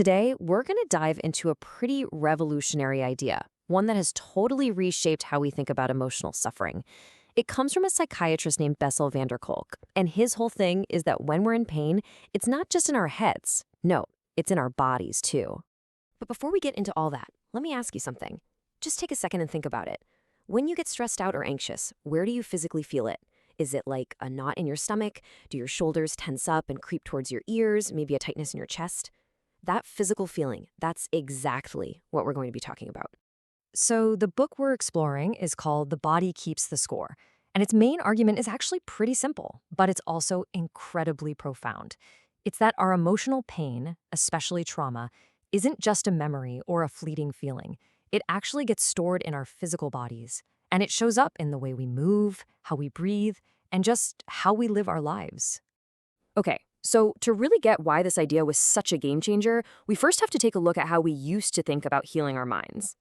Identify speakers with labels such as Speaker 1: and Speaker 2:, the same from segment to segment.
Speaker 1: Today, we're going to dive into a pretty revolutionary idea, one that has totally reshaped how we think about emotional suffering. It comes from a psychiatrist named Bessel van der Kolk, and his whole thing is that when we're in pain, it's not just in our heads. No, it's in our bodies too. But before we get into all that, let me ask you something. Just take a second and think about it. When you get stressed out or anxious, where do you physically feel it? Is it like a knot in your stomach? Do your shoulders tense up and creep towards your ears? Maybe a tightness in your chest? That physical feeling, that's exactly what we're going to be talking about. So the book we're exploring is called The Body Keeps the Score, and its main argument is actually pretty simple, but it's also incredibly profound. It's that our emotional pain, especially trauma, isn't just a memory or a fleeting feeling. It actually gets stored in our physical bodies, and it shows up in the way we move, how we breathe, and just how we live our lives. Okay, so to really get why this idea was such a game changer, we first have to take a look at how we used to think about healing our minds.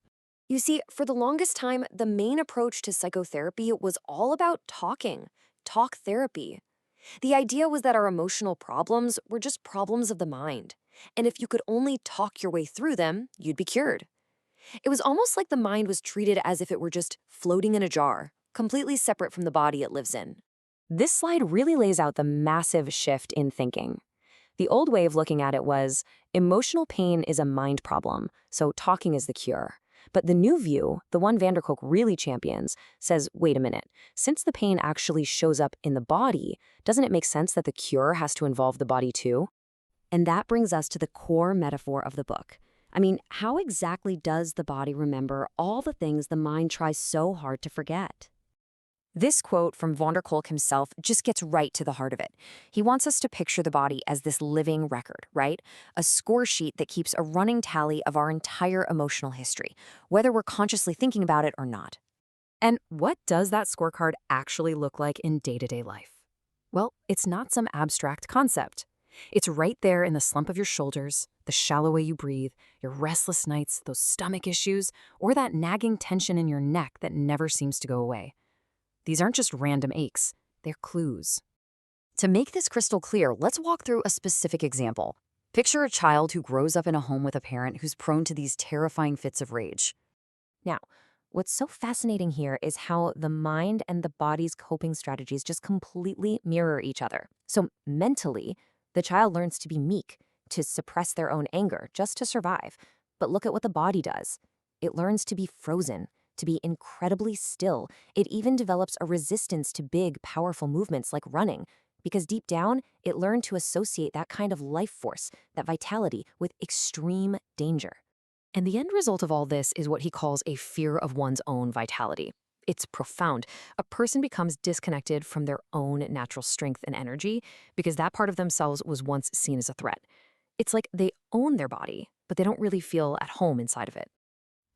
Speaker 1: You see, for the longest time, the main approach to psychotherapy was all about talk therapy. The idea was that our emotional problems were just problems of the mind, and if you could only talk your way through them, you'd be cured. It was almost like the mind was treated as if it were just floating in a jar, completely separate from the body it lives in. This slide really lays out the massive shift in thinking. The old way of looking at it was, emotional pain is a mind problem, so talking is the cure. But the new view, the one van der Kolk really champions, says, wait a minute, since the pain actually shows up in the body, doesn't it make sense that the cure has to involve the body too? And that brings us to the core metaphor of the book. I mean, how exactly does the body remember all the things the mind tries so hard to forget? This quote from van der Kolk himself just gets right to the heart of it. He wants us to picture the body as this living record, right? A score sheet that keeps a running tally of our entire emotional history, whether we're consciously thinking about it or not. And what does that scorecard actually look like in day-to-day life? Well, it's not some abstract concept. It's right there in the slump of your shoulders, the shallow way you breathe, your restless nights, those stomach issues, or that nagging tension in your neck that never seems to go away. These aren't just random aches, they're clues. To make this crystal clear, let's walk through a specific example. Picture a child who grows up in a home with a parent who's prone to these terrifying fits of rage. Now, what's so fascinating here is how the mind and the body's coping strategies just completely mirror each other. So mentally, the child learns to be meek, to suppress their own anger, just to survive. But look at what the body does. It learns to be frozen, to be incredibly still. It even develops a resistance to big, powerful movements like running, because deep down, it learned to associate that kind of life force, that vitality, with extreme danger. And the end result of all this is what he calls a fear of one's own vitality. It's profound. A person becomes disconnected from their own natural strength and energy because that part of themselves was once seen as a threat. It's like they own their body, but they don't really feel at home inside of it.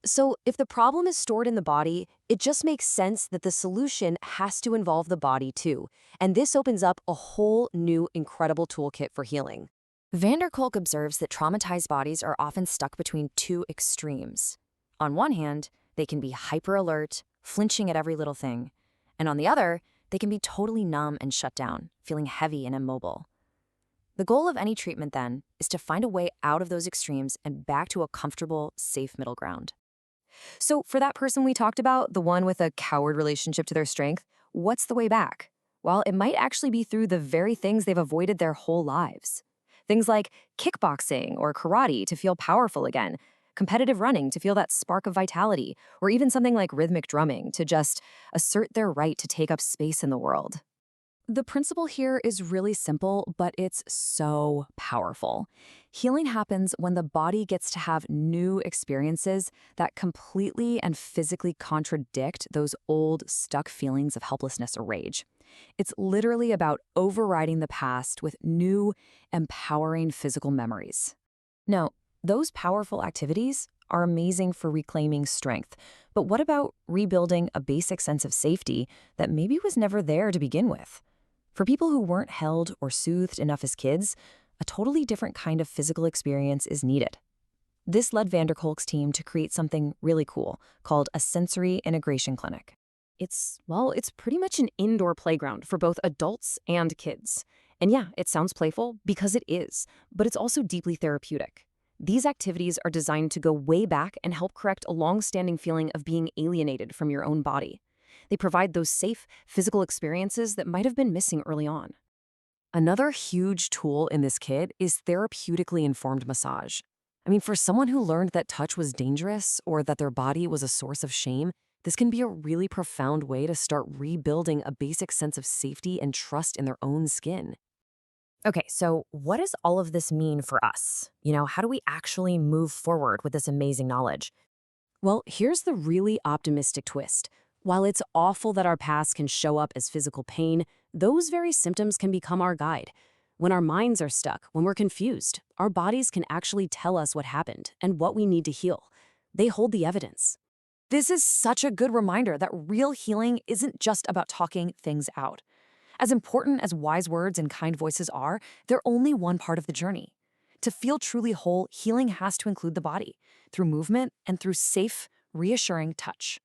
Speaker 1: So if the problem is stored in the body, it just makes sense that the solution has to involve the body too. And this opens up a whole new incredible toolkit for healing. Van der Kolk observes that traumatized bodies are often stuck between two extremes. On one hand, they can be hyper-alert, flinching at every little thing. And on the other, they can be totally numb and shut down, feeling heavy and immobile. The goal of any treatment, then, is to find a way out of those extremes and back to a comfortable, safe middle ground. So for that person we talked about, the one with a coward relationship to their strength, what's the way back? Well, it might actually be through the very things they've avoided their whole lives. Things like kickboxing or karate to feel powerful again, competitive running to feel that spark of vitality, or even something like rhythmic drumming to just assert their right to take up space in the world. The principle here is really simple, but it's so powerful. Healing happens when the body gets to have new experiences that completely and physically contradict those old, stuck feelings of helplessness or rage. It's literally about overriding the past with new, empowering physical memories. Now, those powerful activities are amazing for reclaiming strength, but what about rebuilding a basic sense of safety that maybe was never there to begin with? For people who weren't held or soothed enough as kids, a totally different kind of physical experience is needed. This led van der Kolk's team to create something really cool called a sensory integration clinic. It's pretty much an indoor playground for both adults and kids. And yeah, it sounds playful because it is, but it's also deeply therapeutic. These activities are designed to go way back and help correct a long-standing feeling of being alienated from your own body. They provide those safe, physical experiences that might have been missing early on. Another huge tool in this kit is therapeutically informed massage. For someone who learned that touch was dangerous or that their body was a source of shame, this can be a really profound way to start rebuilding a basic sense of safety and trust in their own skin. Okay, so what does all of this mean for us? How do we actually move forward with this amazing knowledge? Well, here's the really optimistic twist. While it's awful that our past can show up as physical pain, those very symptoms can become our guide. When our minds are stuck, when we're confused, our bodies can actually tell us what happened and what we need to heal. They hold the evidence. This is such a good reminder that real healing isn't just about talking things out. As important as wise words and kind voices are, they're only one part of the journey. To feel truly whole, healing has to include the body, through movement and through safe, reassuring touch.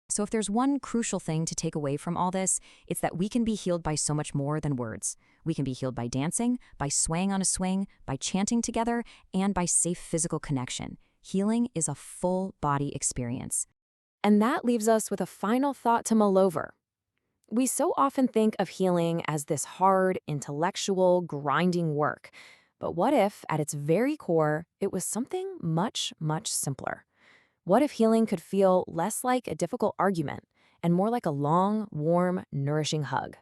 Speaker 1: So if there's one crucial thing to take away from all this, it's that we can be healed by so much more than words. We can be healed by dancing, by swaying on a swing, by chanting together, and by safe physical connection. Healing is a full body experience. And that leaves us with a final thought to mull over. We so often think of healing as this hard, intellectual, grinding work. But what if, at its very core, it was something much, much simpler? What if healing could feel less like a difficult argument and more like a long, warm, nourishing hug?